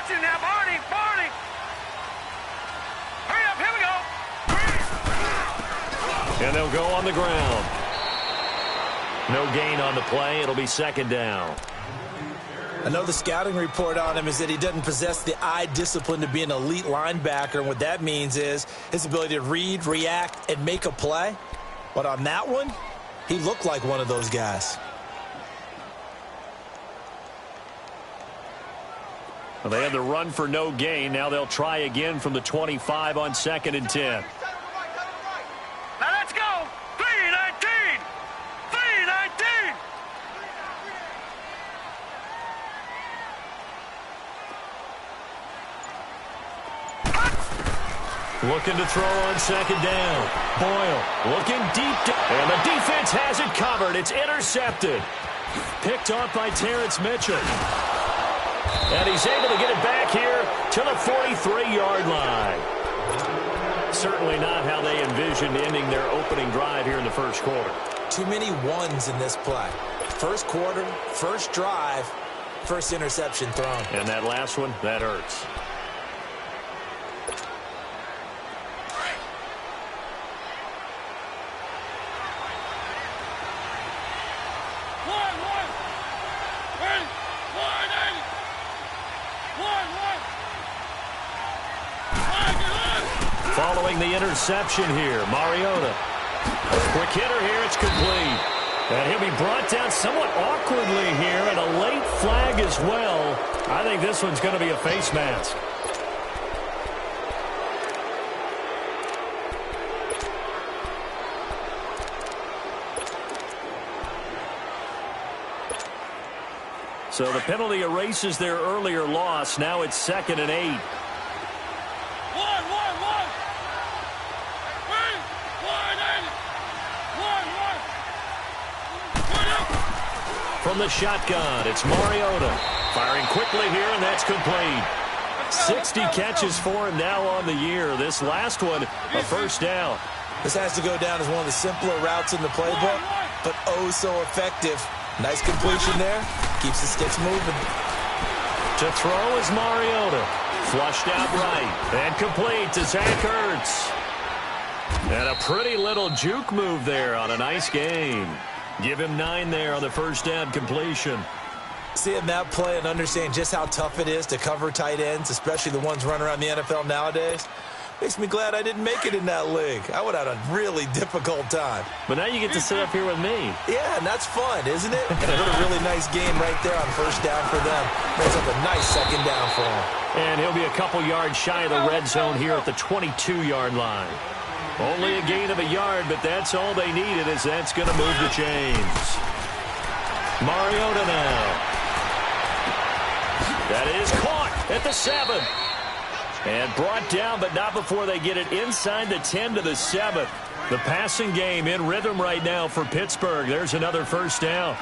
Attention now, Barney, Barney. Hurry up, here we go. And they'll go on the ground. No gain on the play. It'll be second down. I know the scouting report on him is that he doesn't possess the eye discipline to be an elite linebacker. And what that means is his ability to read, react, and make a play. But on that one, he looked like one of those guys. Well, they had the run for no gain. Now they'll try again from the 25 on 2nd and 10. Now let's go. 3-19. 3-19. Looking to throw on 2nd down. Boyle looking deep. And the defense has it covered. It's intercepted. Picked off by Terrence Mitchell. And he's able to get it back here to the 43-yard line. Certainly not how they envisioned ending their opening drive here in the first quarter. Too many ones in this play. First quarter, first drive, first interception thrown. And that last one, that hurts. Following the interception here, Mariota. Quick hitter here, it's complete. And he'll be brought down somewhat awkwardly here, and a late flag as well. I think this one's going to be a face mask. So the penalty erases their earlier loss. Now it's 2nd and 8. From the shotgun, it's Mariota. Firing quickly here, and that's complete. 60 catches for him now on the year. This last one, a first down. This has to go down as one of the simpler routes in the playbook, but oh so effective. Nice completion there. Keeps the sticks moving. To throw is Mariota. Flushed out right. And complete to Zach Ertz. And a pretty little juke move there on a nice game. Give him 9 there on the first down completion. Seeing that play and understanding just how tough it is to cover tight ends, especially the ones running around the NFL nowadays, makes me glad I didn't make it in that league. I would have had a really difficult time. But now you get to sit up here with me. Yeah, and that's fun, isn't it? And what a really nice game right there on first down for them. Brings up a nice second down for him. And he'll be a couple yards shy of the red zone here at the 22-yard line. Only a gain of a yard, but that's all they needed, as that's going to move the chains. Mariota now. That is caught at the 7. And brought down, but not before they get it inside the 10 to the 7. The passing game in rhythm right now for Pittsburgh. There's another first down.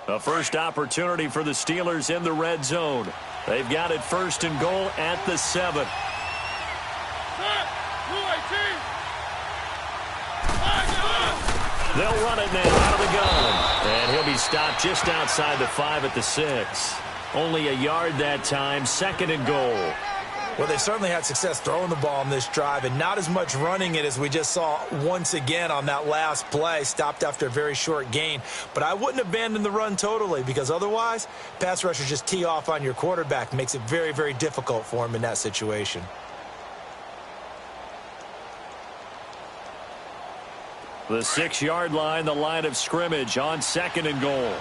A first opportunity for the Steelers in the red zone. They've got it 1st and goal at the 7. They'll run it now out of the gun. And he'll be stopped just outside the 5 at the 6. Only a yard that time, 2nd and goal. Well, they certainly had success throwing the ball on this drive and not as much running it as we just saw once again on that last play. Stopped after a very short gain. But I wouldn't abandon the run totally, because otherwise, pass rushers just tee off on your quarterback. Makes it very, very difficult for him in that situation. The 6-yard line, the line of scrimmage on 2nd and goal.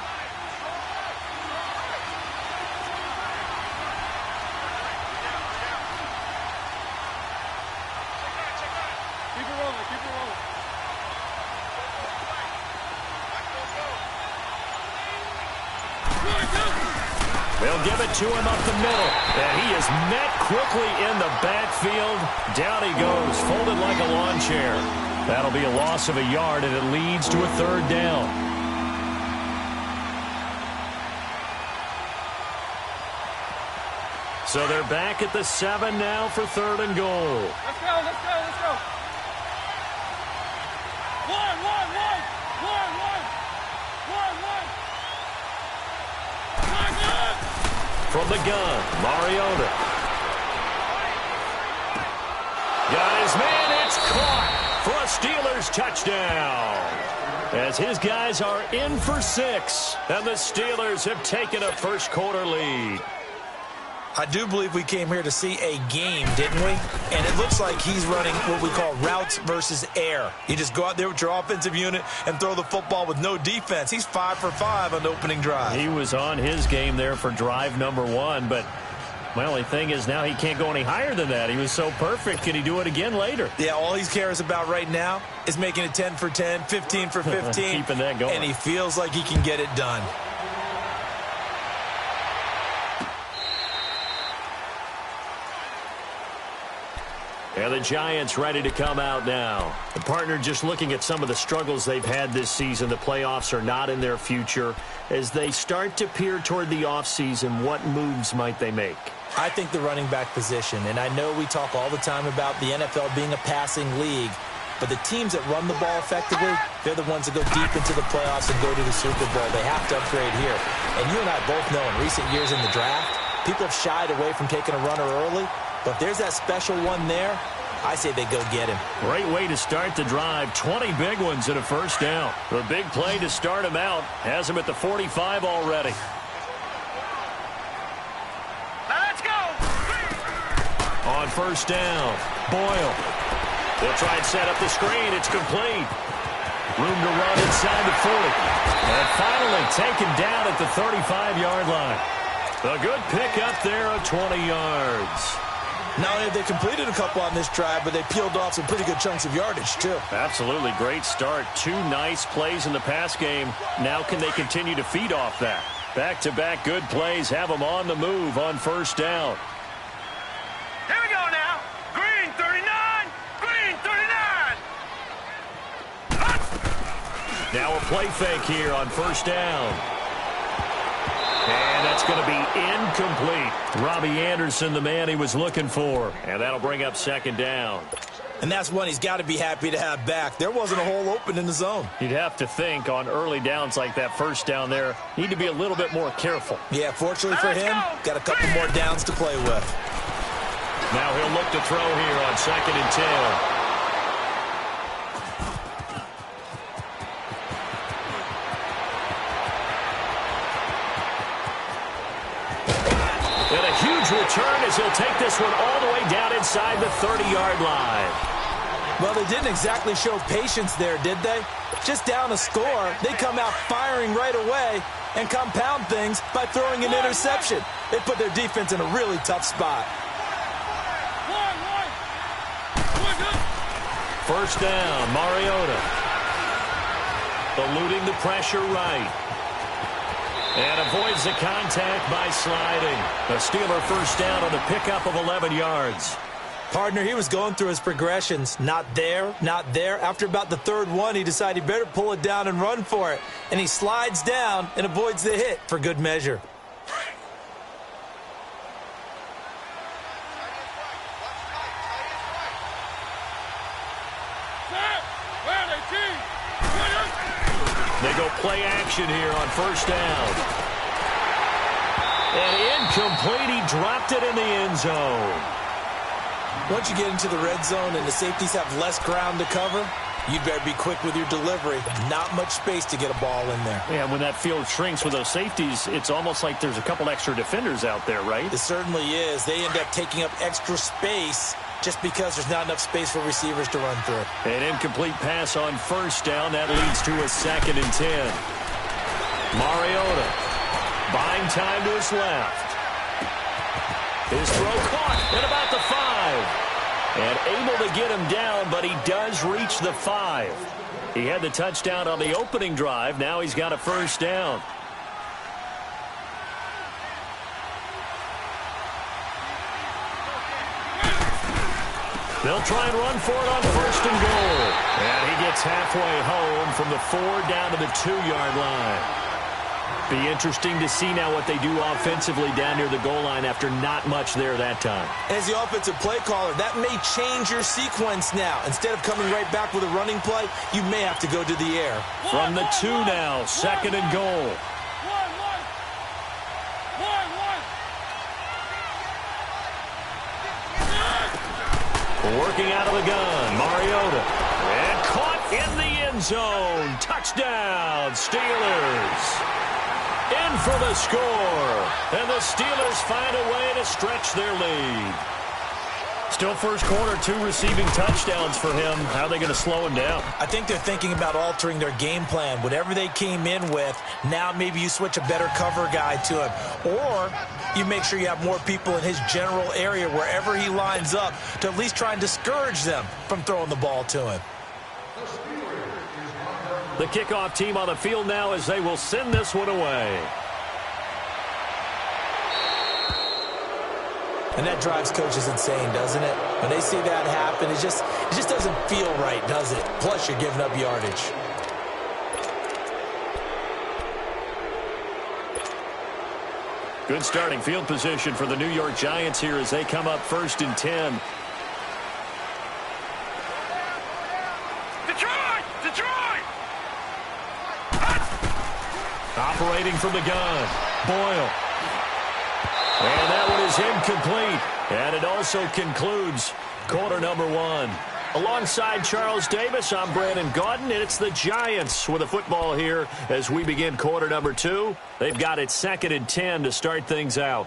They'll give it to him up the middle. And he is met quickly in the backfield. Down he goes, folded like a lawn chair. That'll be a loss of a yard, and it leads to a 3rd down. So they're back at the 7 now for 3rd and goal. Let's go, let's go, let's go. One. From the gun, Mariota. Got his man, it's caught for a Steelers touchdown. As his guys are in for 6, and the Steelers have taken a first quarter lead. I do believe we came here to see a game, didn't we? And it looks like he's running what we call routes versus air. You just go out there with your offensive unit and throw the football with no defense. He's 5 for 5 on the opening drive. He was on his game there for drive number 1, but my only thing is now he can't go any higher than that. He was so perfect. Can he do it again later? Yeah, all he cares about right now is making it 10 for 10, 15 for 15. Keeping that going. And he feels like he can get it done. And the Giants ready to come out now. The partner just looking at some of the struggles they've had this season. The playoffs are not in their future. As they start to peer toward the offseason, what moves might they make? I think the running back position, and I know we talk all the time about the NFL being a passing league, but the teams that run the ball effectively, they're the ones that go deep into the playoffs and go to the Super Bowl. They have to upgrade here. And you and I both know in recent years in the draft, people have shied away from taking a runner early. But if there's that special one there, I say they go get him. Great way to start the drive. 20 big ones and a first down. The big play to start him out. Has him at the 45 already. Now let's go. On first down, Boyle. They'll try and set up the screen. It's complete. Room to run inside the 40. And finally taken down at the 35-yard line. A good pick up there of 20 yards. Not only have they completed a couple on this drive, but they peeled off some pretty good chunks of yardage, too. Absolutely. Great start. 2 nice plays in the pass game. Now can they continue to feed off that? Back-to-back good plays have them on the move on first down. Here we go now. Green 39. Green 39. Now a play fake here on first down. And that's going to be incomplete. Robbie Anderson, the man he was looking for. And that'll bring up second down. And that's one he's got to be happy to have back. There wasn't a hole open in the zone. You'd have to think on early downs like that first down there, need to be a little bit more careful. Yeah, fortunately for him, got a couple more downs to play with. Now he'll look to throw here on 2nd and 10. And a huge return as he'll take this one all the way down inside the 30-yard line. Well, they didn't exactly show patience there, did they? Just down a score, they come out firing right away and compound things by throwing an interception. They put their defense in a really tough spot. First down, Mariota. Eluding the pressure right. And avoids the contact by sliding. A Steeler first down on the pickup of 11 yards. Partner, he was going through his progressions. Not there, not there. After about the 3rd one, he decided he better pull it down and run for it. And he slides down and avoids the hit for good measure. They go play action here on first down. And incomplete. He dropped it in the end zone. Once you get into the red zone and the safeties have less ground to cover, you'd better be quick with your delivery. Not much space to get a ball in there. Yeah, when that field shrinks with those safeties, it's almost like there's a couple extra defenders out there, right? It certainly is. They end up taking up extra space just because there's not enough space for receivers to run through. An incomplete pass on first down. That leads to a 2nd and 10. Mariota buying time to his left. His throw caught at about the 5. And able to get him down, but he does reach the 5. He had the touchdown on the opening drive. Now he's got a first down. They'll try and run for it on first and goal. And he gets halfway home from the 4 down to the 2-yard line. Be interesting to see now what they do offensively down near the goal line after not much there that time. As the offensive play caller, that may change your sequence now. Instead of coming right back with a running play, you may have to go to the air. From the 2 now, second and goal. Working out of the gun, Mariota. And caught in the end zone. Touchdown, Steelers. In for the score. And the Steelers find a way to stretch their lead. Still first quarter, 2 receiving touchdowns for him. How are they going to slow him down? I think they're thinking about altering their game plan. Whatever they came in with, now maybe you switch a better cover guy to him. Or you make sure you have more people in his general area wherever he lines up to at least try and discourage them from throwing the ball to him. The kickoff team on the field now as they will send this one away. And that drives coaches insane, doesn't it? When they see that happen, it just doesn't feel right, does it? Plus, you're giving up yardage. Good starting field position for the New York Giants here as they come up 1st and 10. Detroit! Operating from the gun, Boyle. And that one is incomplete. And it also concludes quarter number 1. Alongside Charles Davis, I'm Brandon Gaudin, and it's the Giants with a football here as we begin quarter number 2. They've got it 2nd and 10 to start things out.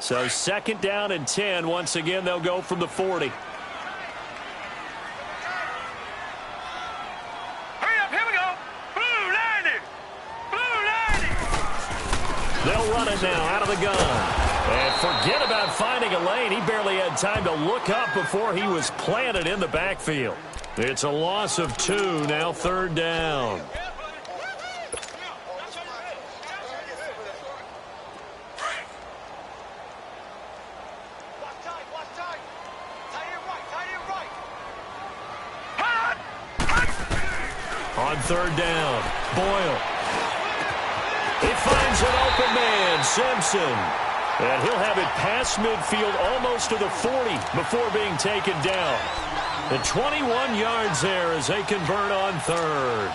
So 2nd down and 10. Once again, they'll go from the 40. Hurry up, here we go. Blue 90. Blue 90. They'll run it now out of the gun. And forget about finding a lane. He barely had time to look up before he was planted in the backfield. It's a loss of 2, now 3rd down. On 3rd down, Boyle. He finds an open man, Simpson. And he'll have it past midfield almost to the 40 before being taken down. And 21 yards there as they convert on 3rd.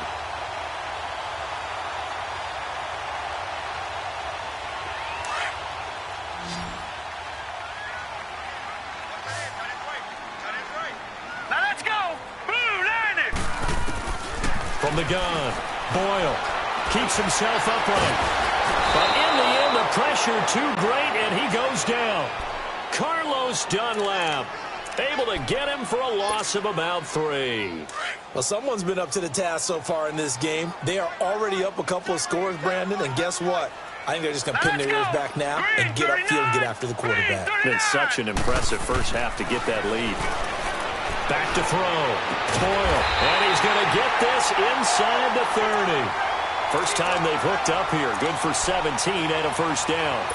Now let's go. Blue 90. From the gun, Boyle keeps himself upright. But in the end, the pressure too great, and he goes down. Carlos Dunlap able to get him for a loss of about 3. Well, someone's been up to the task so far in this game. They are already up a couple of scores, Brandon, and guess what? I think they're just going to pin their ears back now and get upfield and get after the quarterback. Been such an impressive first half to get that lead. Back to throw. Boyle, and he's going to get this inside the 30. First time they've hooked up here. Good for 17 and a first down.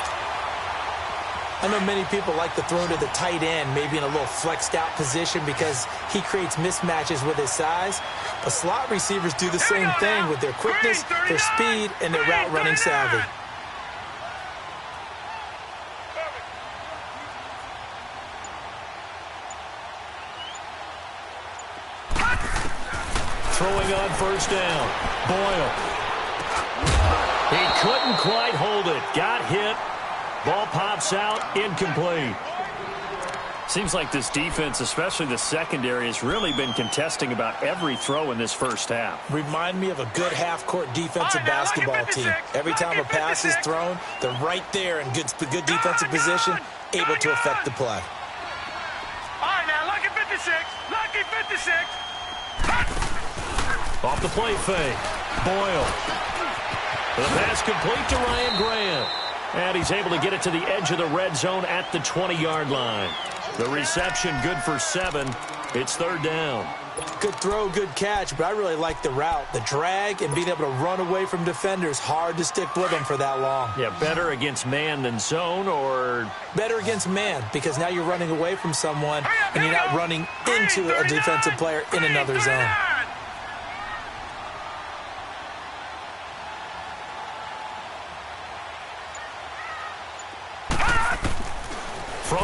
I know many people like to throw to the tight end, maybe in a little flexed out position because he creates mismatches with his size. But slot receivers do the same thing with their quickness, their speed, and their route running savvy. Throwing on first down. Boyle. He couldn't quite hold it. Got hit. Ball pops out. Incomplete. Seems like this defense, especially the secondary, has really been contesting about every throw in this first half. Remind me of a good half-court defensive basketball team. Every time a pass is thrown, they're right there in good defensive position, able to affect the play. All right, now, lucky 56. Lucky 56. Off the play fake. Boyle. The pass complete to Ryan Grant. And he's able to get it to the edge of the red zone at the 20-yard line. The reception good for 7. It's 3rd down. Good throw, good catch, but I really like the route. The drag and being able to run away from defenders. Hard to stick with them for that long. Yeah, better against man than zone, or? Better against man, because now you're running away from someone and you're not running into a defensive player in another zone.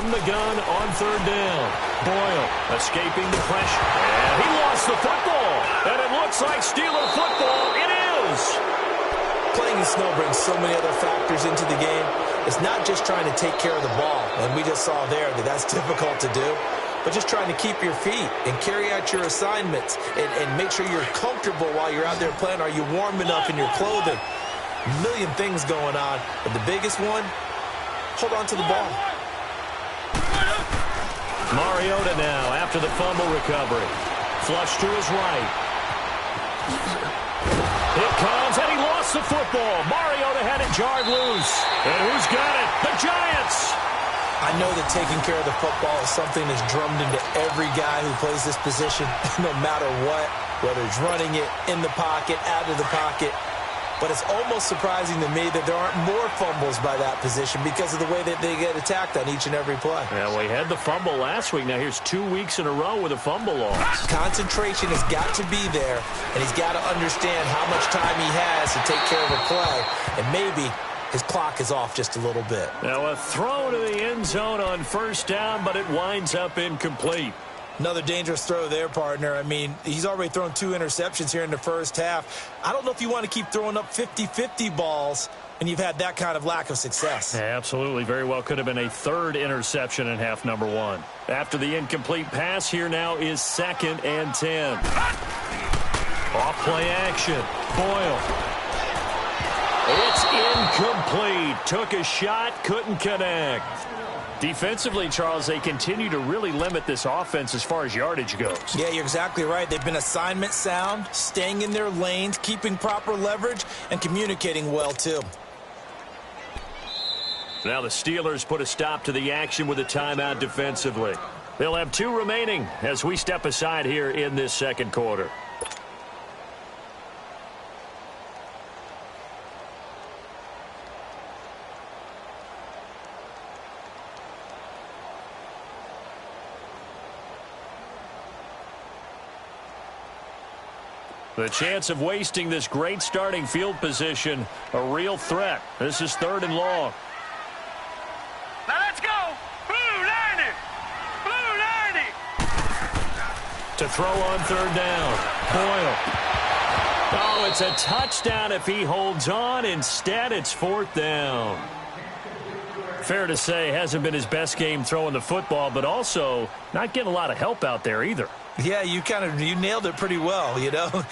from the gun on third down. Boyle escaping the pressure. And he lost the football. And it looks like Steeler football. It is. Playing in snow brings so many other factors into the game. It's not just trying to take care of the ball, and we just saw there that that's difficult to do, but just trying to keep your feet and carry out your assignments and make sure you're comfortable while you're out there playing. Are you warm enough in your clothing? A million things going on, but the biggest one, hold on to the ball. Mariota now after the fumble recovery. Flush to his right. It comes, and he lost the football. Mariota had it jarred loose. And who's got it? The Giants! I know that taking care of the football is something that's drummed into every guy who plays this position, no matter what, whether it's running it, in the pocket, out of the pocket. But it's almost surprising to me that there aren't more fumbles by that position because of the way that they get attacked on each and every play. Yeah, we had the fumble last week. Now here's 2 weeks in a row with a fumble loss. Concentration has got to be there, and he's got to understand how much time he has to take care of a play, and maybe his clock is off just a little bit. Now a throw to the end zone on first down, but it winds up incomplete. Another dangerous throw there, partner. I mean, he's already thrown 2 interceptions here in the first half. I don't know if you want to keep throwing up 50-50 balls when you've had that kind of lack of success. Yeah, absolutely. Very well could have been a third interception in half number 1. After the incomplete pass, here now is 2nd and 10. Off play action. Boyle. It's incomplete. Took a shot, couldn't connect. Defensively, Charles, they continue to really limit this offense as far as yardage goes. Yeah, you're exactly right. They've been assignment sound, staying in their lanes, keeping proper leverage, and communicating well, too. Now the Steelers put a stop to the action with a timeout defensively. They'll have 2 remaining as we step aside here in this second quarter. The chance of wasting this great starting field position, a real threat. This is 3rd and long. Now let's go. Blue 90. Blue 90. To throw on 3rd down. Boyle. Oh, it's a touchdown if he holds on. Instead, it's 4th down. Fair to say, hasn't been his best game throwing the football, but also not getting a lot of help out there either. Yeah, you nailed it pretty well, you know.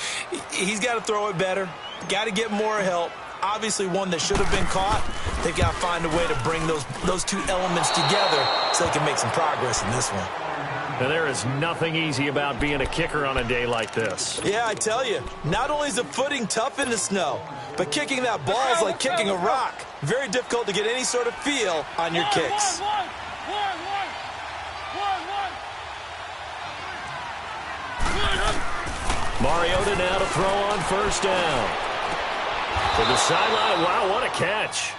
He's got to throw it better, got to get more help. Obviously one that should have been caught. They've got to find a way to bring those 2 elements together so they can make some progress in this one. And there is nothing easy about being a kicker on a day like this. Yeah, I tell you, not only is the footing tough in the snow, but kicking that ball is like kicking a rock. Very difficult to get any sort of feel on your kicks. Mariota now to throw on 1st down. To the sideline. Wow, what a catch.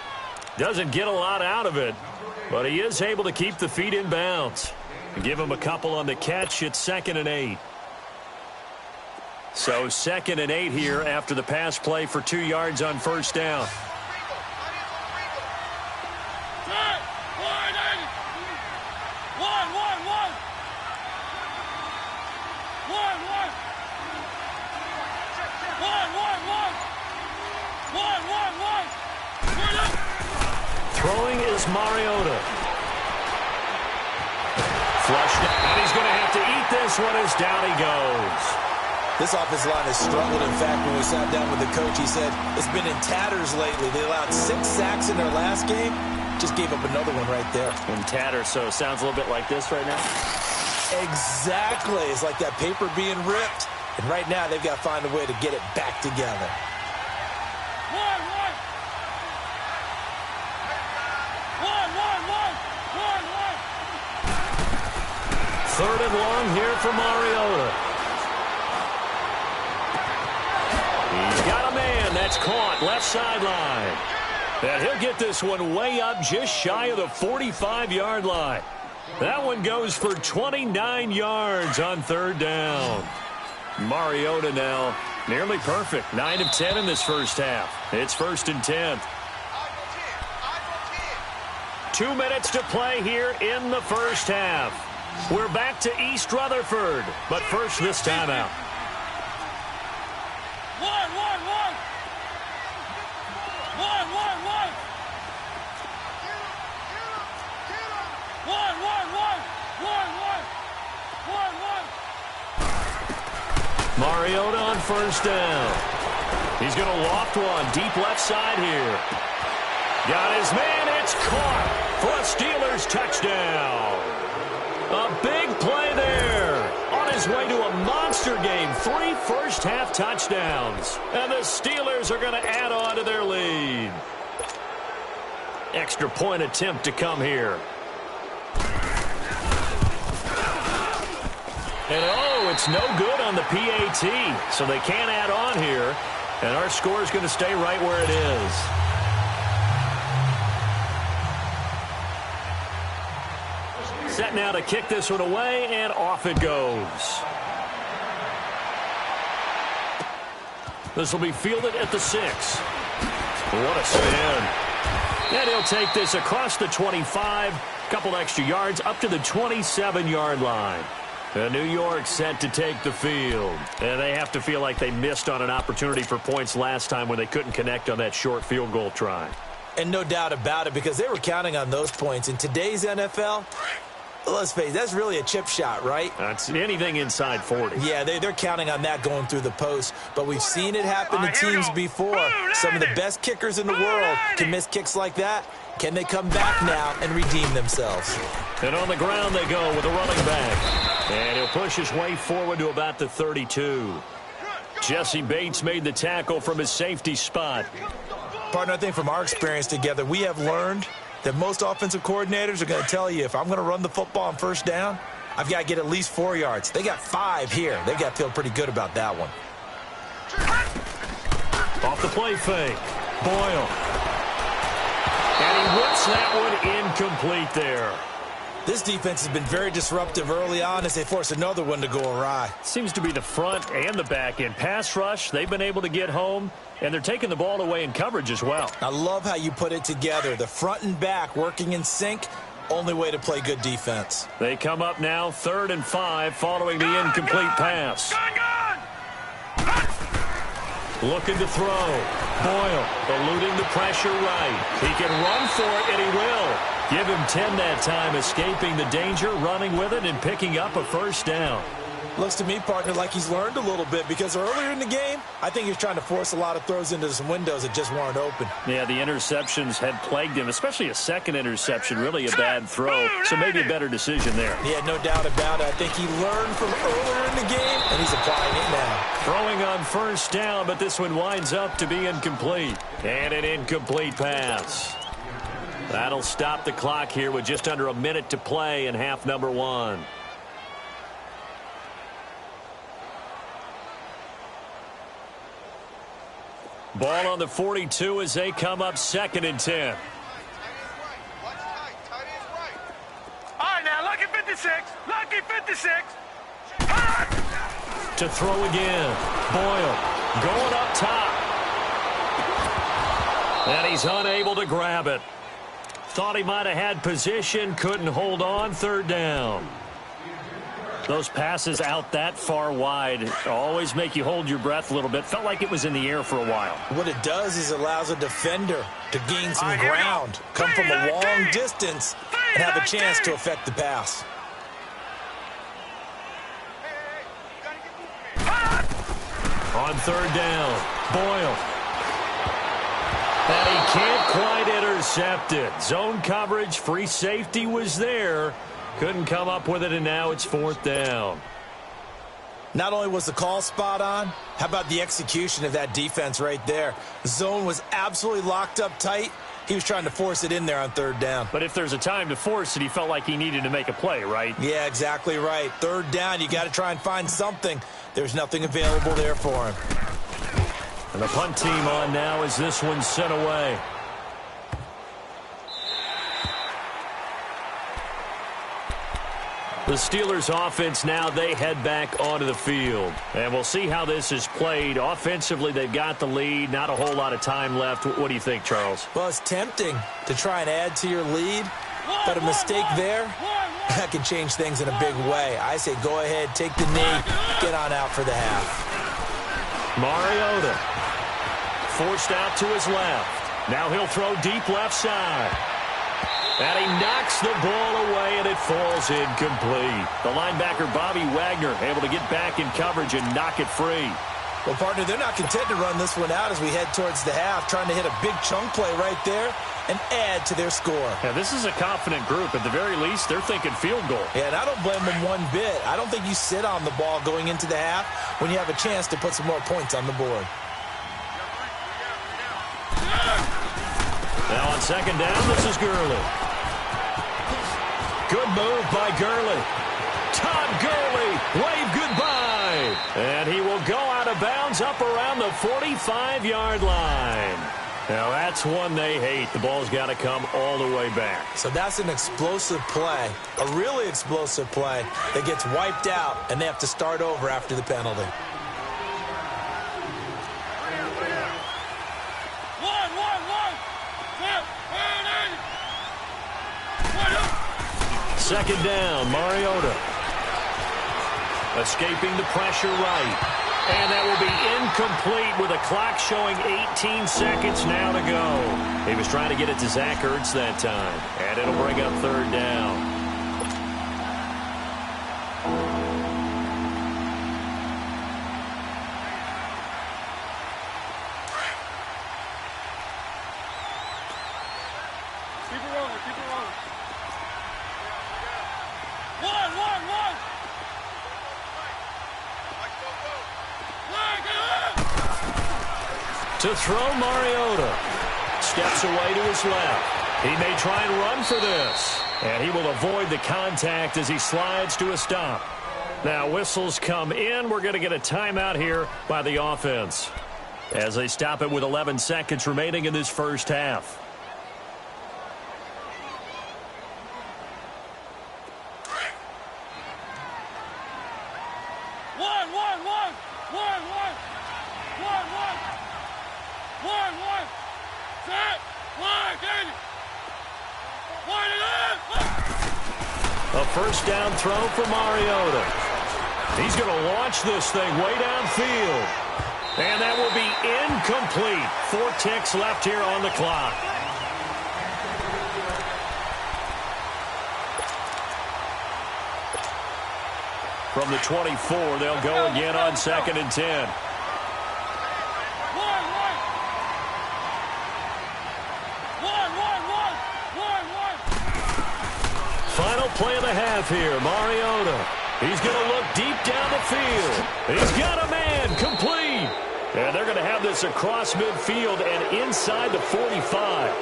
Doesn't get a lot out of it, but he is able to keep the feet in bounds. Give him a couple on the catch. It's 2nd and 8. So 2nd and 8 here after the pass play for 2 yards on 1st down. Throwing is Mariota. Flushed, and he's going to have to eat this one as down he goes. This offensive line has struggled. In fact, when we sat down with the coach, he said it's been in tatters lately. They allowed 6 sacks in their last game. Just gave up another one right there. In tatters, so it sounds a little bit like this right now? Exactly. It's like that paper being ripped. And right now, they've got to find a way to get it back together. Third and long here for Mariota. He's got a man. That's caught. Left sideline. And he'll get this one way up just shy of the 45-yard line. That one goes for 29 yards on 3rd down. Mariota now nearly perfect. 9 of 10 in this first half. It's 1st and 10. 2 minutes to play here in the first half. We're back to East Rutherford, but first this timeout. Mariota on first down. He's going to loft one deep left side here. Got his man. It's caught for a Steelers touchdown. A big play there. On his way to a monster game. 3 first-half touchdowns. And the Steelers are going to add on to their lead. Extra point attempt to come here. And oh, it's no good on the PAT. So they can't add on here. And our score is going to stay right where it is. Set now to kick this one away, and off it goes. This will be fielded at the 6. What a spin. And he'll take this across the 25, couple extra yards, up to the 27-yard line. And New York set to take the field. And they have to feel like they missed on an opportunity for points last time when they couldn't connect on that short field goal try. And no doubt about it, because they were counting on those points. In today's NFL, let's face it, that's really a chip shot, right? That's anything inside 40. Yeah, they're counting on that going through the post. But we've seen it happen to teams before. Some of the best kickers in the world can miss kicks like that. Can they come back now and redeem themselves? And on the ground they go with a running back. And he'll push his way forward to about the 32. Jesse Bates made the tackle from his safety spot. Partner, I think from our experience together, we have learned that most offensive coordinators are going to tell you, if I'm going to run the football on first down, I've got to get at least 4 yards. They got 5 here. They've got to feel pretty good about that one. Off the play fake. Boyle. And he whips that one incomplete there. This defense has been very disruptive early on as they force another one to go awry. Seems to be the front and the back end. Pass rush, they've been able to get home, and they're taking the ball away in coverage as well. I love how you put it together. The front and back working in sync, only way to play good defense. They come up now 3rd and 5 following the incomplete pass. Looking to throw. Boyle eluding the pressure right. He can run for it, and he will. Give him 10 that time, escaping the danger, running with it, and picking up a first down. Looks to me, partner, like he's learned a little bit, because earlier in the game, I think he was trying to force a lot of throws into some windows that just weren't open. Yeah, the interceptions had plagued him, especially a second interception, really a bad throw, so maybe a better decision there. Yeah, no doubt about it. I think he learned from earlier in the game, and he's applying it now. Throwing on first down, but this one winds up to be incomplete. And an incomplete pass. That'll stop the clock here with just under a minute to play in half number 1. Ball on the 42 as they come up 2nd and 10. All right, now, lucky 56. Lucky 56. To throw again. Boyle going up top. And he's unable to grab it. Thought he might have had position, couldn't hold on, 3rd down. Those passes out that far wide always make you hold your breath a little bit. Felt like it was in the air for a while. What it does is allows a defender to gain some ground, come from a long distance, and have a chance to affect the pass. On 3rd down, Boyle. And he can't quite intercept it. Zone coverage, free safety was there. Couldn't come up with it, and now it's 4th down. Not only was the call spot on, how about the execution of that defense right there? The zone was absolutely locked up tight. He was trying to force it in there on 3rd down. But if there's a time to force it, he felt like he needed to make a play, right? Yeah, exactly right. 3rd down, you got to try and find something. There's nothing available there for him. And the punt team on now as this one's sent away. The Steelers offense now, they head back onto the field. And we'll see how this is played. Offensively, they've got the lead. Not a whole lot of time left. What do you think, Charles? Well, it's tempting to try and add to your lead, But a mistake there, that can change things in a big way. I say go ahead, take the knee, get on out for the half. Mariota forced out to his left. Now he'll throw deep left side. And he knocks the ball away, and it falls incomplete. The linebacker, Bobby Wagner, able to get back in coverage and knock it free. Well, partner, they're not content to run this one out as we head towards the half, trying to hit a big chunk play right there and add to their score. Yeah, this is a confident group. At the very least, they're thinking field goal. Yeah, and I don't blame them one bit. I don't think you sit on the ball going into the half when you have a chance to put some more points on the board. Now on second down, this is Gurley. Good move by Gurley. Todd Gurley, wave goodbye. And he will go out of bounds up around the 45-yard line. Now that's one they hate. The ball's got to come all the way back. So that's an explosive play, a really explosive play that gets wiped out, and they have to start over after the penalty. Second down, Mariota. Escaping the pressure right. And that will be incomplete with a clock showing 18 seconds now to go. He was trying to get it to Zach Ertz that time. And it'll bring up third down. To throw, Mariota steps away to his left. He may try and run for this. And he will avoid the contact as he slides to a stop. Now whistles come in. We're going to get a timeout here by the offense as they stop it with 11 seconds remaining in this first half. A first down throw for Mariota. He's going to launch this thing way downfield. And that will be incomplete. 4 ticks left here on the clock. From the 24, they'll go again on 2nd and 10. Final play of the half here, Mariota. He's going to look deep down the field. He's got a man, complete. And they're going to have this across midfield and inside the 45.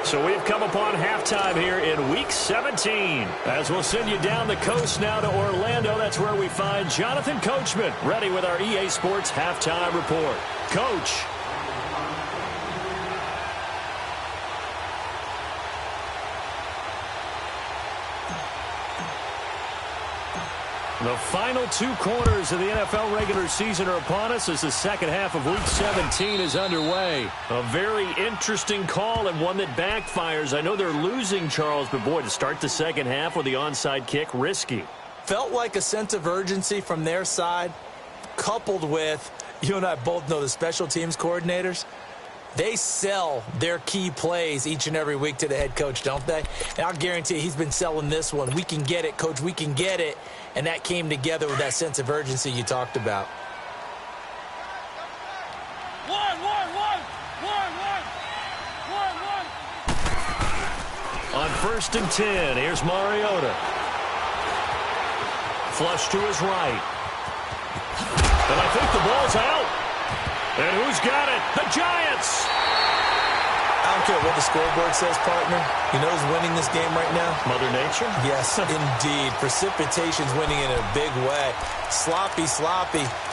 So we've come upon halftime here in Week 17. As we'll send you down the coast now to Orlando, that's where we find Jonathan Coachman ready with our EA Sports Halftime Report. Coach. The final 2 quarters of the NFL regular season are upon us as the second half of Week 17 is underway. A very interesting call and one that backfires. I know they're losing, Charles, but boy, to start the second half with the onside kick, risky. Felt like a sense of urgency from their side, coupled with, you and I both know the special teams coordinators. They sell their key plays each and every week to the head coach, don't they? And I'll guarantee you he's been selling this one. We can get it, coach, we can get it. And that came together with that sense of urgency you talked about. On 1st and 10, here's Mariota. Flush to his right. And I think the ball's out. And who's got it? The Giants! I don't care what the scoreboard says, partner. You know who's winning this game right now? Mother Nature? Yes, indeed. Precipitation's winning in a big way. Sloppy.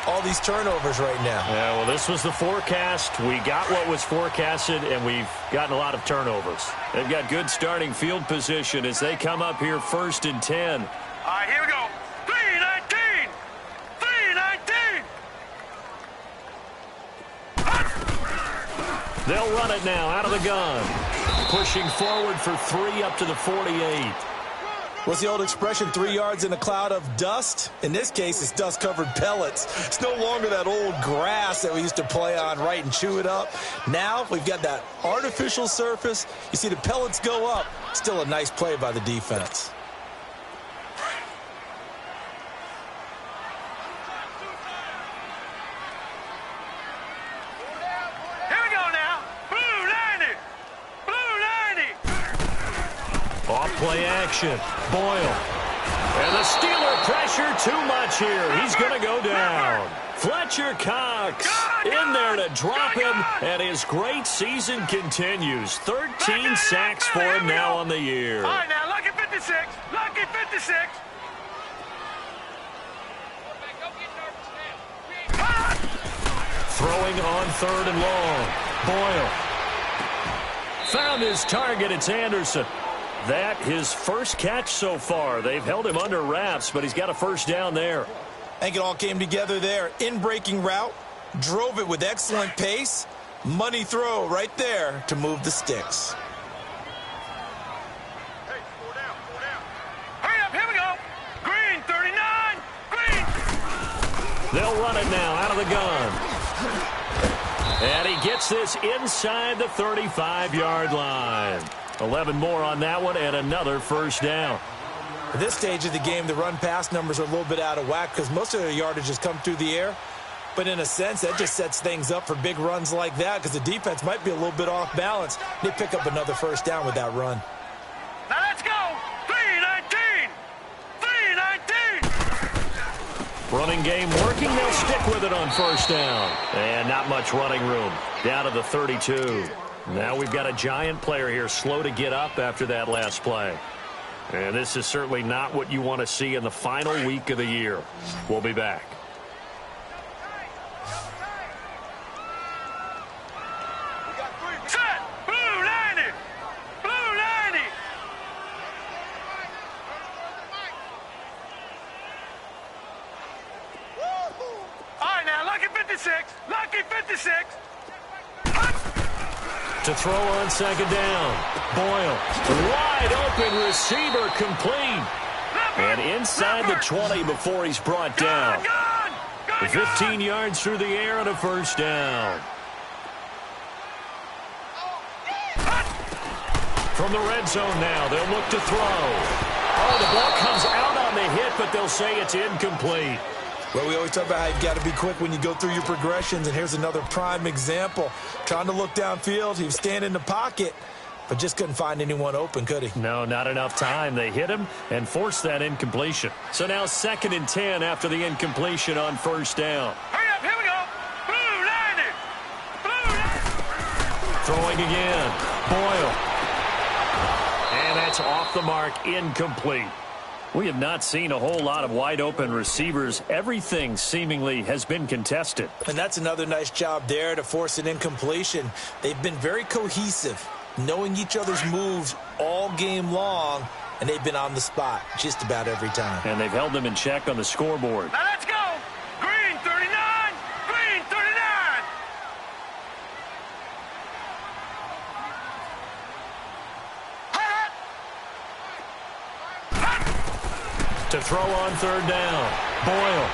All these turnovers right now. Yeah, well, this was the forecast. We got what was forecasted, and we've gotten a lot of turnovers. They've got good starting field position as they come up here 1st and 10. All right, here we go. 3-19! 3-19! They'll run it now out of the gun. pushing forward for 3 up to the 48. What's the old expression, 3 yards in a cloud of dust? In this case, it's dust-covered pellets. It's no longer that old grass that we used to play on, right, and chew it up. Now we've got that artificial surface. You see the pellets go up. Still a nice play by the defense. Here we go now. Blue 90. Blue 90. Off play action. Boyle. And the Steeler pressure too much here. He's going to go down. Fletcher Cox in there to drop him, and his great season continues. 13 sacks for him now on the year. All right, now, lucky 56. Lucky 56. Throwing on 3rd and long. Boyle. Found his target. It's Anderson. That his first catch so far. They've held him under wraps, but he's got a first down there. I think it all came together there. In-breaking route. Drove it with excellent pace. Money throw right there to move the sticks. Hey, 4 down, 4 down. Hurry up, here we go. Green, 39. Green. They'll run it now out of the gun. And he gets this inside the 35-yard line. 11 more on that one and another first down. At this stage of the game, the run-pass numbers are a little bit out of whack because most of their yardage has come through the air. But in a sense, that just sets things up for big runs like that because the defense might be a little bit off balance. They pick up another first down with that run. Now let's go. 319. 319. Running game working. They'll stick with it on first down. And not much running room. Down to the 32. Now we've got a giant player here slow to get up after that last play. And this is certainly not what you want to see in the final week of the year. We'll be back. Set. Blue 90. Blue 90. All right, now, lucky 56. Lucky 56. To throw on 2nd down. Boyle. Wide open receiver complete. And inside the 20 before he's brought down. 15 yards through the air and a first down. From the red zone now, they'll look to throw. Oh, the ball comes out on the hit, but they'll say it's incomplete. Well, we always talk about how you've got to be quick when you go through your progressions, and here's another prime example. Trying to look downfield, he was standing in the pocket, but just couldn't find anyone open, could he? No, not enough time. They hit him and forced that incompletion. So now 2nd and 10 after the incompletion on first down. Hurry up, here we go. Blue 90. Blue 90. Throwing again. Boyle. And that's off the mark, incomplete. We have not seen a whole lot of wide-open receivers. Everything seemingly has been contested. And that's another nice job there to force an incompletion. They've been very cohesive, knowing each other's moves all game long, and they've been on the spot just about every time. And they've held them in check on the scoreboard. Now let's go. Green 39. Green 39. To throw on 3rd down. Boyle.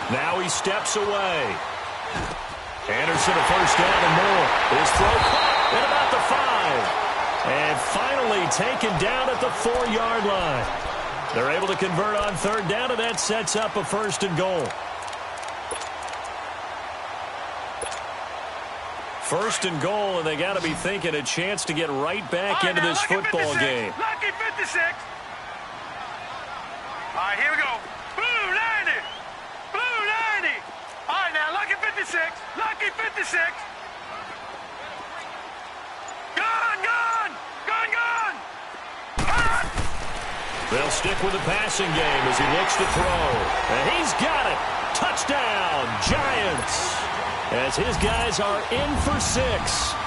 Now he steps away. Anderson a first down and more. His throw caught at about the 5. And finally taken down at the 4-yard line. They're able to convert on 3rd down, and that sets up a 1st and goal. 1st and goal, and they got to be thinking a chance to get right back into this football game. Lucky 56. All right, here we go. Blue 90. Blue 90. All right, now, lucky 56. Lucky 56. Gone, gone. Gone, gone. Hot. They'll stick with the passing game as he looks to throw. And he's got it. Touchdown, Giants. As his guys are in for 6.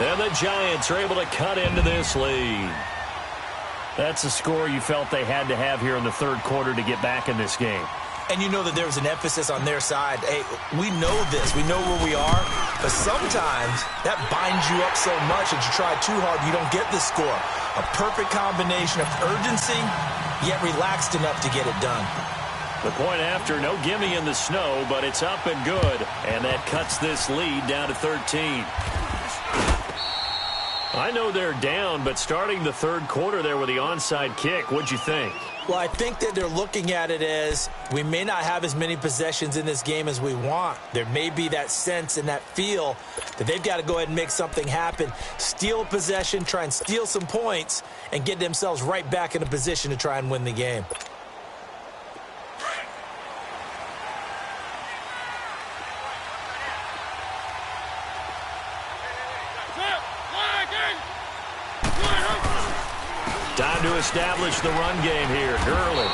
And the Giants are able to cut into this lead. That's a score you felt they had to have here in the 3rd quarter to get back in this game. And you know that there was an emphasis on their side. Hey, we know this. We know where we are. But sometimes that binds you up so much that you try too hard, you don't get the score. A perfect combination of urgency, yet relaxed enough to get it done. The point after, no gimme in the snow, but it's up and good. And that cuts this lead down to 13. I know they're down, but starting the third quarter there with the onside kick, what'd you think? Well, I think that they're looking at it as we may not have as many possessions in this game as we want. There may be that sense and that feel that they've got to go ahead and make something happen, steal a possession, try and steal some points, and get themselves right back in a position to try and win the game. Time to establish the run game here. Gurley.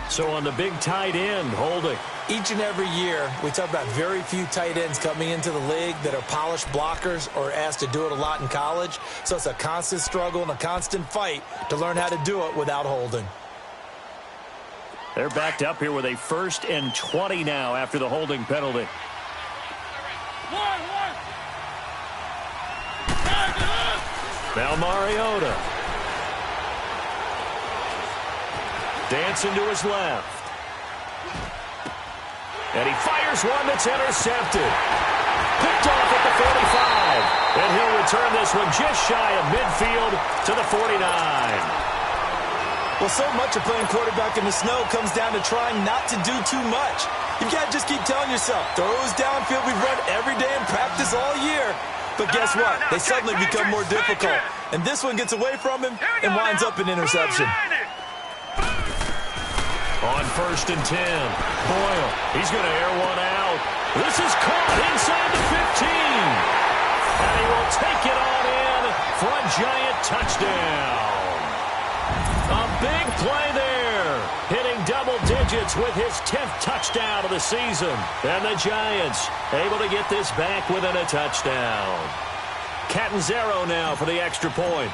So on the big tight end, Holding. Each and every year, we talk about very few tight ends coming into the league that are polished blockers or asked to do it a lot in college. So it's a constant struggle and a constant fight to learn how to do it without holding. They're backed up here with a 1st and 20 now after the holding penalty. Now Mariota. Dancing to his left. And he fires one that's intercepted. Picked off at the 45. And he'll return this one just shy of midfield to the 49. Well, so much of playing quarterback in the snow comes down to trying not to do too much. You've got to just keep telling yourself, throws downfield we've run every day in practice all year. But guess what? They suddenly become more difficult. And this one gets away from him and winds up an interception. On 1st and 10, Boyle, he's going to air one out. This is caught inside the 15. And he will take it on in for a giant touchdown. A big play there, hitting double digits with his 10th touchdown of the season. And the Giants able to get this back within a touchdown. Catanzaro now for the extra point.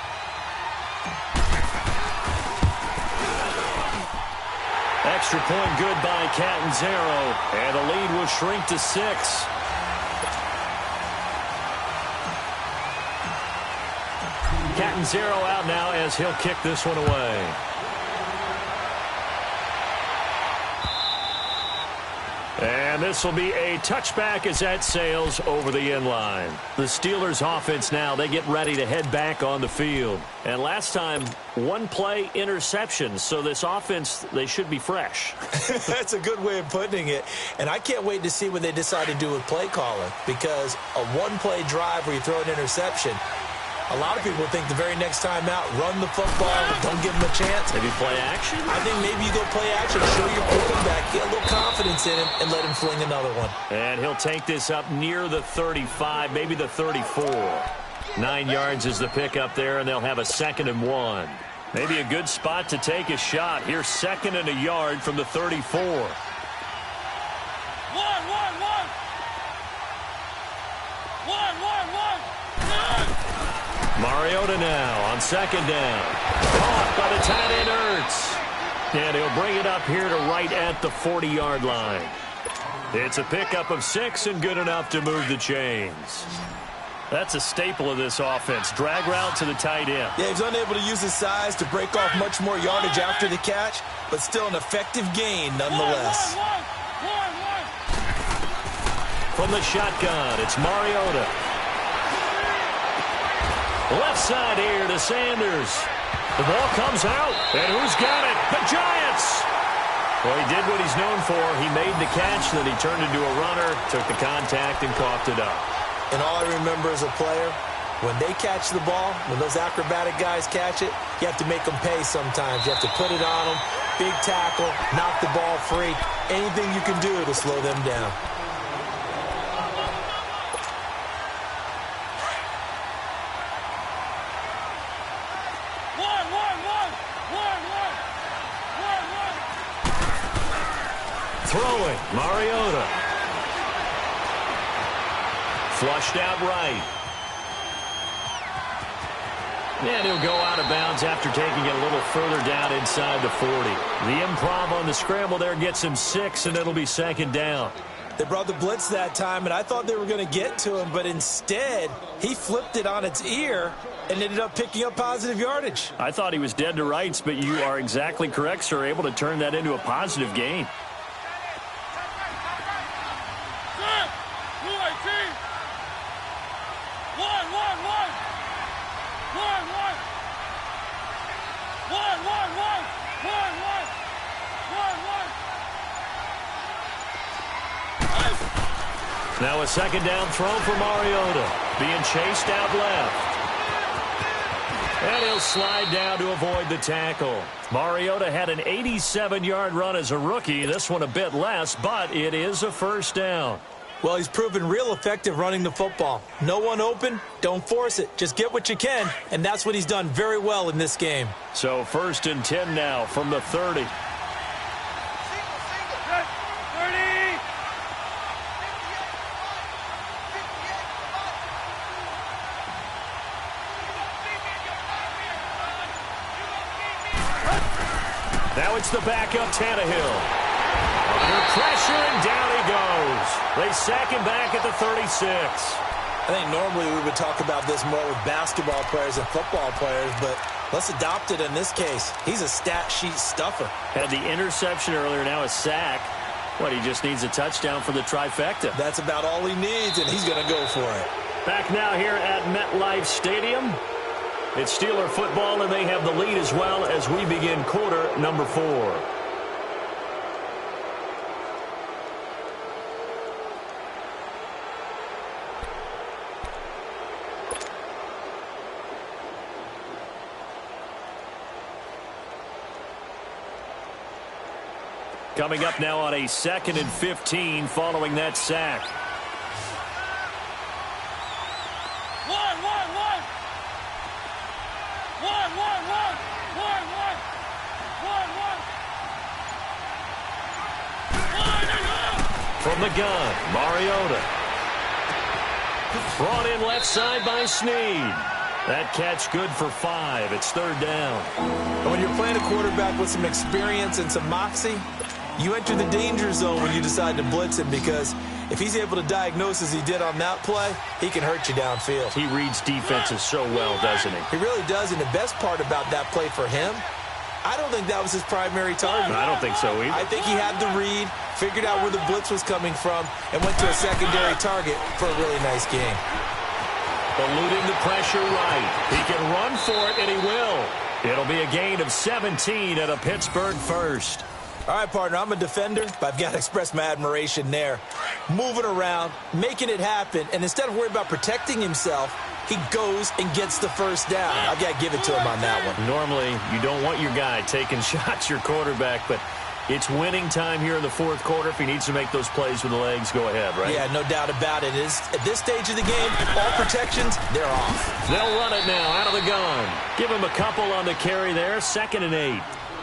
Extra point good by Catanzaro, and the lead will shrink to 6. Catanzaro out now as he'll kick this one away. And this will be a touchback as that sails over the end line. The Steelers offense now, they get ready to head back on the field. And last time, one play interception. So this offense, they should be fresh. That's a good way of putting it. And I can't wait to see what they decide to do with play calling. Because a one-play drive where you throw an interception, a lot of people think the very next time out, run the football, don't give them a chance. Maybe play action? I think maybe you go play action, show your quarterback, get a little confidence in him, and let him fling another one. And he'll take this up near the 35, maybe the 34. 9 yards is the pickup there, and they'll have a 2nd and 1. Maybe a good spot to take a shot. Here's 2nd and a yard from the 34. Mariota now on 2nd down. Caught by the tight end Ertz. And he'll bring it up here to right at the 40-yard line. It's a pickup of 6 and good enough to move the chains. That's a staple of this offense. Drag route to the tight end. Yeah, he's unable to use his size to break off much more yardage after the catch, but still an effective gain nonetheless. From the shotgun, it's Mariota. Left side here to Sanders. The ball comes out, and who's got it? The Giants! Well, he did what he's known for. He made the catch, then he turned into a runner, took the contact, and coughed it up. And all I remember as a player, when they catch the ball, when those acrobatic guys catch it, you have to make them pay sometimes. You have to put it on them, big tackle, knock the ball free, anything you can do to slow them down. Throwing, Mariota. Flushed out right. And he'll go out of bounds after taking it a little further down inside the 40. The improv on the scramble there gets him 6, and it'll be second down. They brought the blitz that time, and I thought they were going to get to him, but instead he flipped it on its ear and ended up picking up positive yardage. I thought he was dead to rights, but you are exactly correct, sir, able to turn that into a positive gain. Now a second down throw for Mariota. Being chased out left. And he'll slide down to avoid the tackle. Mariota had an 87-yard run as a rookie. This one a bit less, but it is a first down. Well, he's proven real effective running the football. No one open, don't force it. Just get what you can, and that's what he's done very well in this game. So 1st and 10 now from the 30. Now it's the backup, Tannehill. Under pressure, and down he goes. They sack him back at the 36. I think normally we would talk about this more with basketball players and football players, but let's adopt it in this case. He's a stat sheet stuffer. Had the interception earlier, now a sack. What, he just needs a touchdown for the trifecta. That's about all he needs, and he's going to go for it. Back now here at MetLife Stadium. It's Steeler football, and they have the lead as well as we begin quarter number 4. Coming up now on a 2nd and 15 following that sack. From the gun, Mariota. Brought in left side by Snead. That catch good for 5. It's 3rd down. And when you're playing a quarterback with some experience and some moxie, you enter the danger zone when you decide to blitz him, because if he's able to diagnose as he did on that play, he can hurt you downfield. He reads defenses so well, doesn't he? He really does, and the best part about that play for him, I don't think that was his primary target. I don't think so either. I think he had the read, figured out where the blitz was coming from, and went to a secondary target for a really nice game. Eluding the pressure right. He can run for it, and he will. It'll be a gain of 17 at a Pittsburgh first. All right, partner, I'm a defender, but I've got to express my admiration there. Moving around, making it happen, and instead of worrying about protecting himself, he goes and gets the first down. I've got to give it to him on that one. Normally, you don't want your guy taking shots, your quarterback, but it's winning time here in the 4th quarter. If he needs to make those plays with the legs, go ahead, right? Yeah, no doubt about it. At this stage of the game, all protections, they're off. They'll run it now out of the gun. Give him a couple on the carry there, 2nd and 8.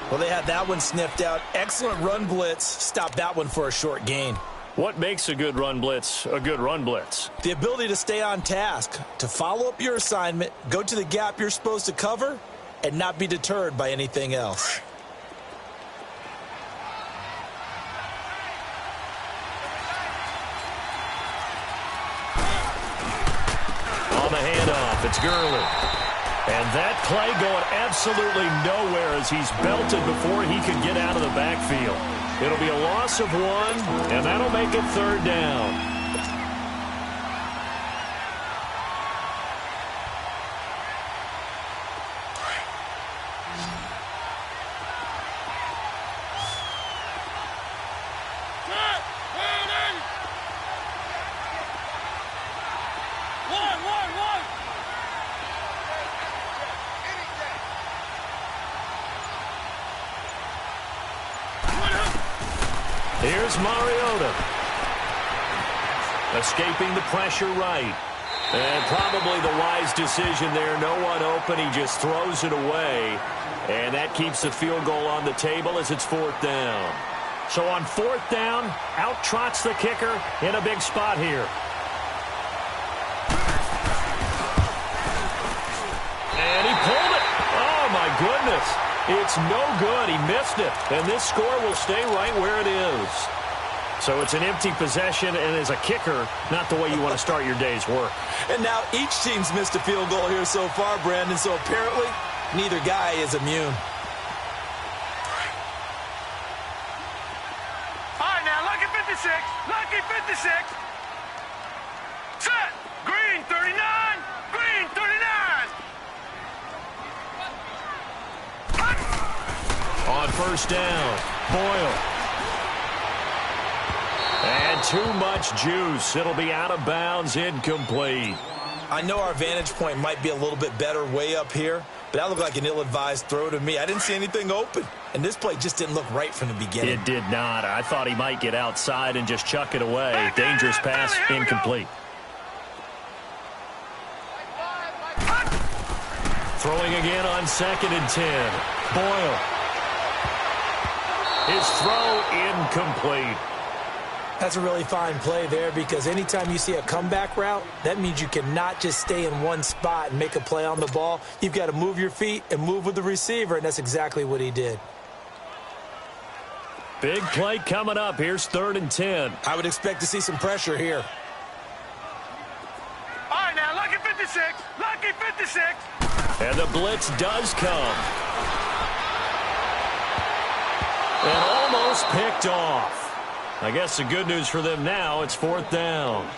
Well, they had that one sniffed out. Excellent run blitz. Stop that one for a short gain. What makes a good run blitz a good run blitz? The ability to stay on task, to follow up your assignment, go to the gap you're supposed to cover, and not be deterred by anything else. On the handoff, it's Gurley. And that play going absolutely nowhere as he's belted before he could get out of the backfield. It'll be a loss of 1, and that'll make it 3rd down. Here's Mariota. Escaping the pressure right. And probably the wise decision there. No one open. He just throws it away. And that keeps the field goal on the table as it's 4th down. So on 4th down, out trots the kicker in a big spot here. And he pulled it. Oh, my goodness. It's no good. He missed it. And this score will stay right where it is. So it's an empty possession, and as a kicker, not the way you want to start your day's work. And now each team's missed a field goal here so far, Brandon, so apparently neither guy is immune. All right, now, lucky 56. Lucky 56. Set. Green 39. Green 39. On 1st down, Boyle. And too much juice. It'll be out of bounds, incomplete. I know our vantage point might be a little bit better way up here, but that looked like an ill-advised throw to me. I didn't see anything open, and this play just didn't look right from the beginning. It did not. I thought he might get outside and just chuck it away. Dangerous pass, incomplete. Throwing again on 2nd and 10. Boyle. His throw incomplete. That's a really fine play there, because anytime you see a comeback route, that means you cannot just stay in one spot and make a play on the ball. You've got to move your feet and move with the receiver, and that's exactly what he did. Big play coming up. Here's 3rd and 10. I would expect to see some pressure here. All right, now, lucky 56. Lucky 56. And the blitz does come. And almost picked off. I guess the good news for them now, it's 4th down.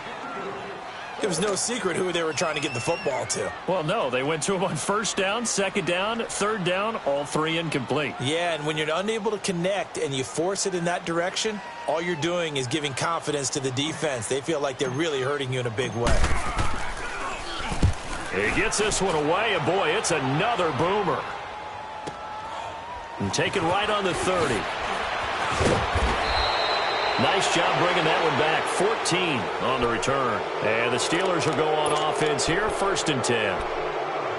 It was no secret who they were trying to get the football to. Well, no, they went to him on 1st down, 2nd down, 3rd down, all 3 incomplete. Yeah, and when you're unable to connect and you force it in that direction, all you're doing is giving confidence to the defense. They feel like they're really hurting you in a big way. He gets this one away, and boy, it's another boomer. And taken right on the 30. Nice job bringing that one back. 14 on the return. And the Steelers will go on offense here, 1st and 10.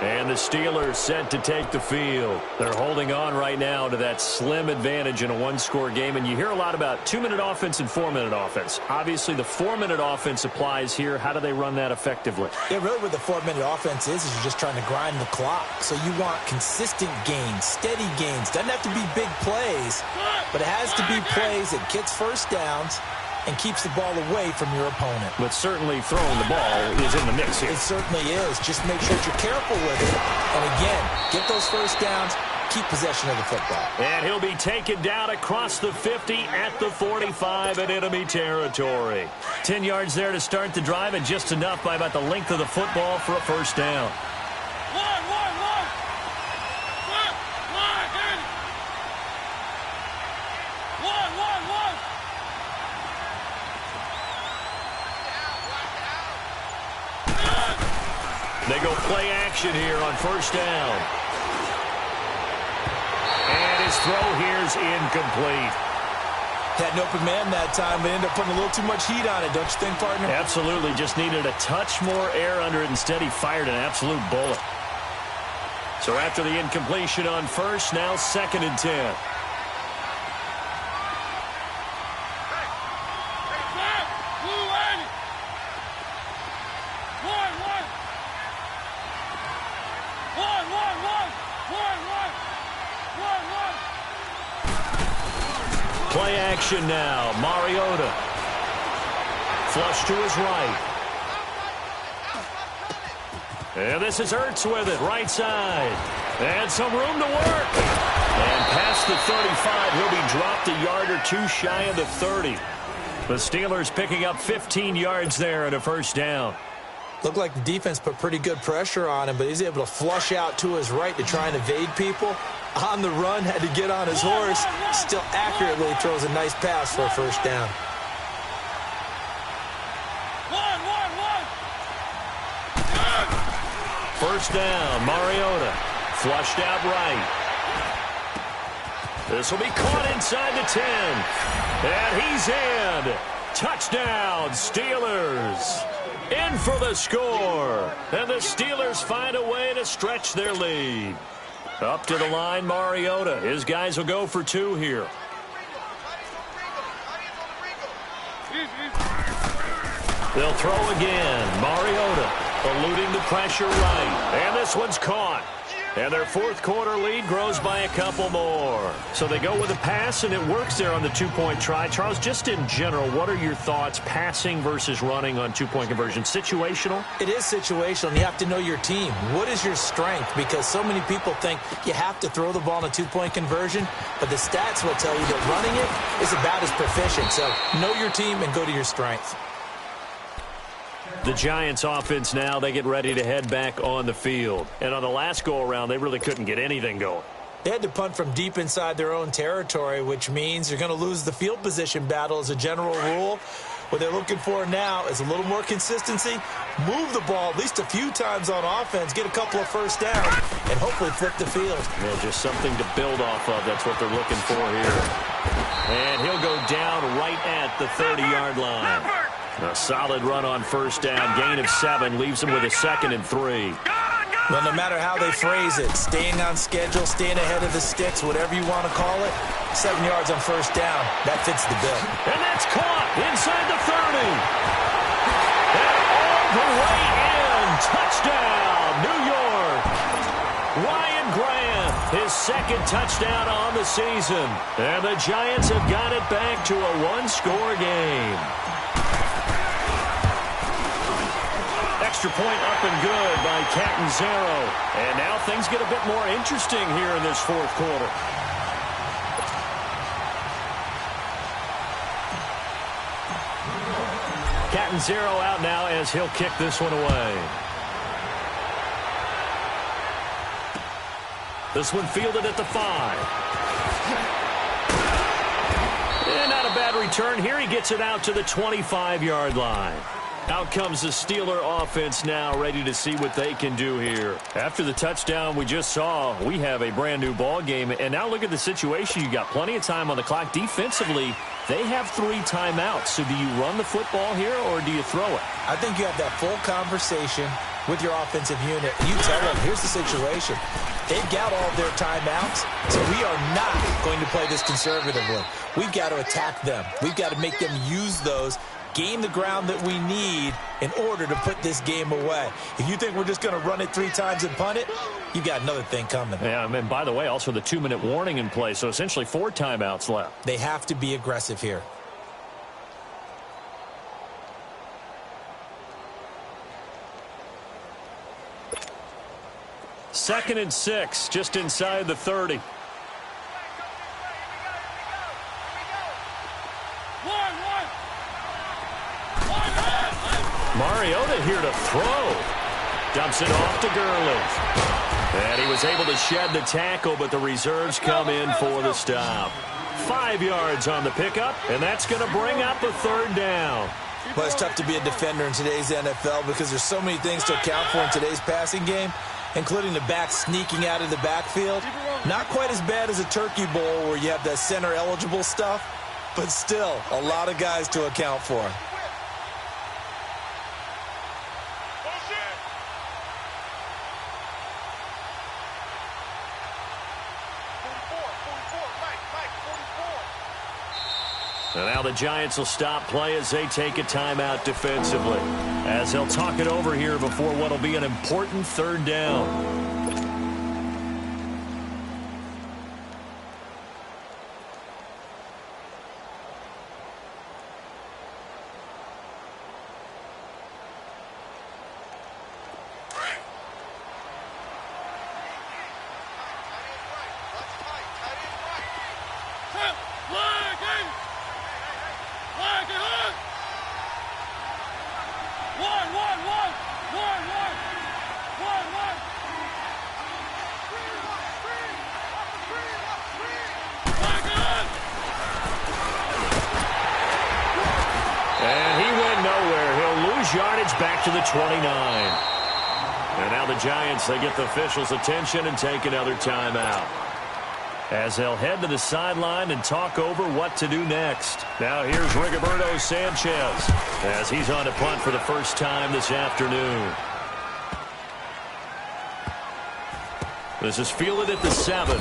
And the Steelers set to take the field. They're holding on right now to that slim advantage in a one-score game. And you hear a lot about 2-minute offense and 4-minute offense. Obviously, the 4-minute offense applies here. How do they run that effectively? Yeah, really what the 4-minute offense is you're just trying to grind the clock. So you want consistent gains, steady gains. Doesn't have to be big plays, but it has to be plays that gets 1st downs and keeps the ball away from your opponent. But certainly throwing the ball is in the mix here. It certainly is. Just make sure that you're careful with it. And again, get those 1st downs, keep possession of the football. And he'll be taken down across the 50 at the 45 in enemy territory. 10 yards there to start the drive, and just enough by about the length of the football for a 1st down. They go play action here on 1st down. And his throw here's incomplete. Had an open man that time, but ended up putting a little too much heat on it, don't you think, partner? Absolutely. Just needed a touch more air under it. Instead, he fired an absolute bullet. So after the incompletion on 1st, now 2nd and 10. Play action now. Mariota. Flush to his right. And this is Ertz with it, right side. And some room to work. And past the 35, he'll be dropped a yard or two shy of the 30. The Steelers picking up 15 yards there at a 1st down. Looked like the defense put pretty good pressure on him, but he's able to flush out to his right to try and evade people. On the run, had to get on his horse. Still accurately throws a nice pass for a 1st down. First down, Mariota. Flushed out right. This will be caught inside the 10. And he's in. Touchdown, Steelers. In for the score. And the Steelers find a way to stretch their lead. Up to the line, Mariota. His guys will go for 2 here. They'll throw again. Mariota eluding the pressure right. And this one's caught. And their fourth quarter lead grows by a couple more. So they go with a pass, and it works there on the two-point try. Charles, just in general, what are your thoughts passing versus running on two-point conversion? Situational? It is situational, and you have to know your team. What is your strength? Because so many people think you have to throw the ball in a two-point conversion, but the stats will tell you that running it is about as proficient. So know your team and go to your strength. The Giants offense now, they get ready to head back on the field. And on the last go-around, they really couldn't get anything going. They had to punt from deep inside their own territory, which means you're going to lose the field position battle as a general rule. What they're looking for now is a little more consistency, move the ball at least a few times on offense, get a couple of first downs, and hopefully flip the field. Yeah, just something to build off of. That's what they're looking for here. And he'll go down right at the 30-yard line. A solid run on first down. Gain of 7 leaves them with a 2nd and 3. Well, no matter how they phrase it, staying on schedule, staying ahead of the sticks, whatever you want to call it, 7 yards on first down, that fits the bill. And that's caught inside the 30. And all the way in. Touchdown, New York. Ryan Grant, his 2nd touchdown on the season. And the Giants have got it back to a one-score game. Extra point up and good by Catanzaro. And now things get a bit more interesting here in this fourth quarter. Catanzaro out now as he'll kick this one away. This one fielded at the 5. And not a bad return here. He gets it out to the 25-yard line. Out comes the Steeler offense now, ready to see what they can do here. After the touchdown we just saw, we have a brand-new ball game. And now look at the situation. You got plenty of time on the clock. Defensively, they have 3 timeouts. So do you run the football here or do you throw it? I think you have that full conversation with your offensive unit. You tell them, here's the situation. They've got all of their timeouts, so we are not going to play this conservatively. We've got to attack them. We've got to make them use those, gain the ground that we need in order to put this game away. If you think we're just going to run it 3 times and punt it, you've got another thing coming. Yeah, and by the way, also the 2-minute warning in play, so essentially 4 timeouts left. They have to be aggressive here. Second and 6, just inside the 30. Mariota here to throw. Dumps it off to Gurley. And he was able to shed the tackle, but the reserves come in for the stop. 5 yards on the pickup, and that's going to bring up a 3rd down. Well, it's tough to be a defender in today's NFL because there's so many things to account for in today's passing game, including the back sneaking out of the backfield. Not quite as bad as a turkey bowl where you have the center-eligible stuff, but still a lot of guys to account for. And now the Giants will stop play as they take a timeout defensively, as they'll talk it over here before what will be an important 3rd down. Yardage back to the 29. And now the Giants, they get the officials' attention and take another timeout, as they'll head to the sideline and talk over what to do next. Now here's Rigoberto Sanchez as he's on to punt for the first time this afternoon. This is fielded at the 7.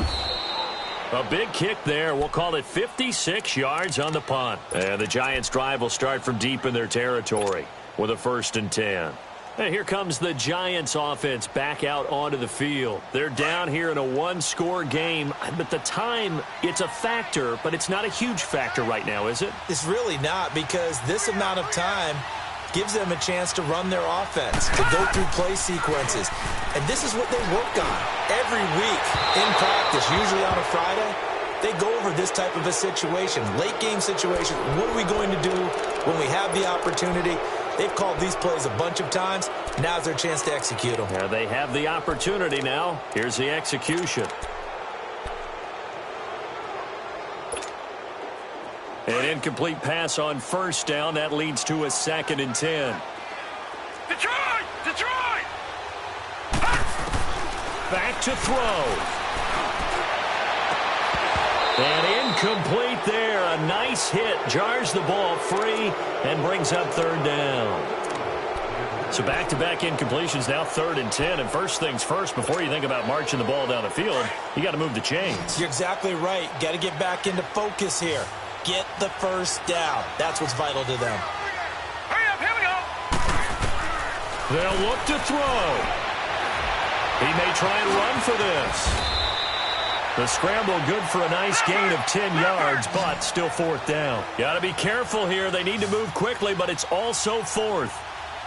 A big kick there. We'll call it 56 yards on the punt. And the Giants' drive will start from deep in their territory with a 1st and 10. And here comes the Giants offense back out onto the field. They're down here in a one-score game. But the time, it's a factor, but it's not a huge factor right now, is it? It's really not, because this amount of time gives them a chance to run their offense, to go through play sequences. And this is what they work on every week in practice, usually on a Friday. They go over this type of a situation, late game situation. What are we going to do when we have the opportunity? They've called these plays a bunch of times. Now's their chance to execute them. Yeah, they have the opportunity now. Here's the execution. An incomplete pass on 1st down. That leads to a 2nd and 10. Detroit! Detroit! Back to throw. And incomplete there. A nice hit. Jars the ball free and brings up 3rd down. So back-to-back incompletions, now 3rd and 10. And first things first, before you think about marching the ball down the field, you got to move the chains. You're exactly right. Got to get back into focus here. Get the 1st down. That's what's vital to them. Hurry up, here we go! They'll look to throw. He may try and run for this. The scramble good for a nice gain of 10 yards, but still 4th down. Got to be careful here. They need to move quickly, but it's also 4th.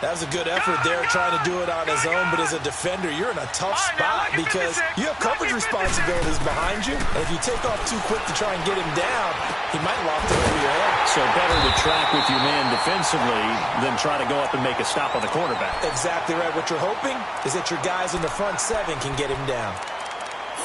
That was a good effort there, trying to do it on his own. But as a defender, you're in a tough spot because you have coverage responsibilities behind you. And if you take off too quick to try and get him down, he might loft it over your head. So better to track with your man defensively than try to go up and make a stop on the quarterback. Exactly right. What you're hoping is that your guys in the front 7 can get him down.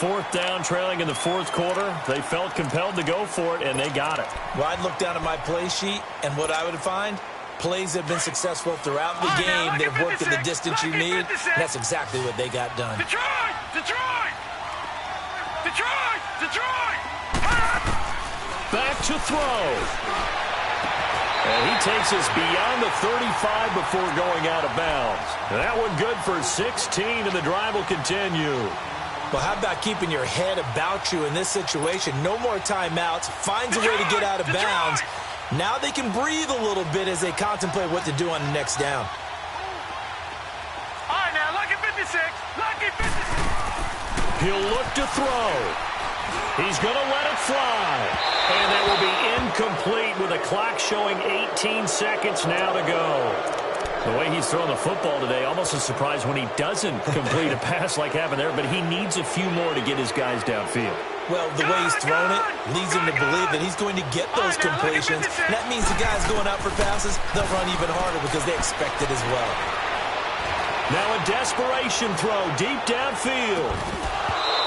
4th down, trailing in the 4th quarter. They felt compelled to go for it, and they got it. Well, I'd look down at my play sheet, and what I would find, plays have been successful throughout the game that have worked in the distance you need. And that's exactly what they got done. Detroit! Detroit! Detroit! Detroit! Back to throw. And he takes us beyond the 35 before going out of bounds. That one good for 16, and the drive will continue. Well, how about keeping your head about you in this situation? No more timeouts. Finds a way to get out of bounds. Now they can breathe a little bit as they contemplate what to do on the next down. All right, now, lucky 56. Lucky 56. He'll look to throw. He's going to let it fly. And that will be incomplete with a clock showing 18 seconds now to go. The way he's throwing the football today, almost a surprise when he doesn't complete a pass like happened there, but he needs a few more to get his guys downfield. Well, the way he's thrown it leads him to believe that he's going to get those completions. And that means the guys going out for passes, they'll run even harder because they expect it as well. Now a desperation throw deep downfield.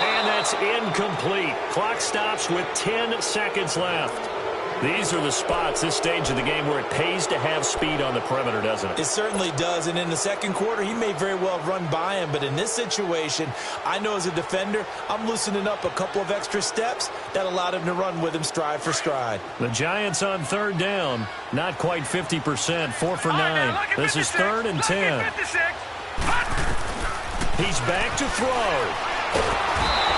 And that's incomplete. Clock stops with 10 seconds left. These are the spots, this stage of the game, where it pays to have speed on the perimeter, doesn't it? It certainly does, and in the second quarter, he may very well run by him, but in this situation, I know as a defender, I'm loosening up a couple of extra steps that allowed him to run with him stride for stride. The Giants on 3rd down, not quite 50%, 4 for 9. This is 3rd and 10. He's back to throw.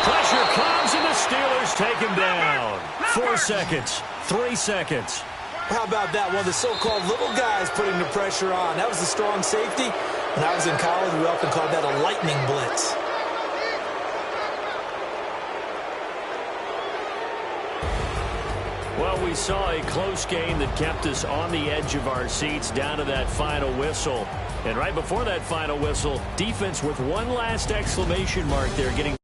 Pressure comes, and the Steelers take him down. 4 seconds. 3 seconds. How about that? One of the so-called little guys putting the pressure on. That was the strong safety. When I was in college, we often called that a lightning blitz. Well, we saw a close game that kept us on the edge of our seats down to that final whistle. And right before that final whistle, defense with one last exclamation mark there getting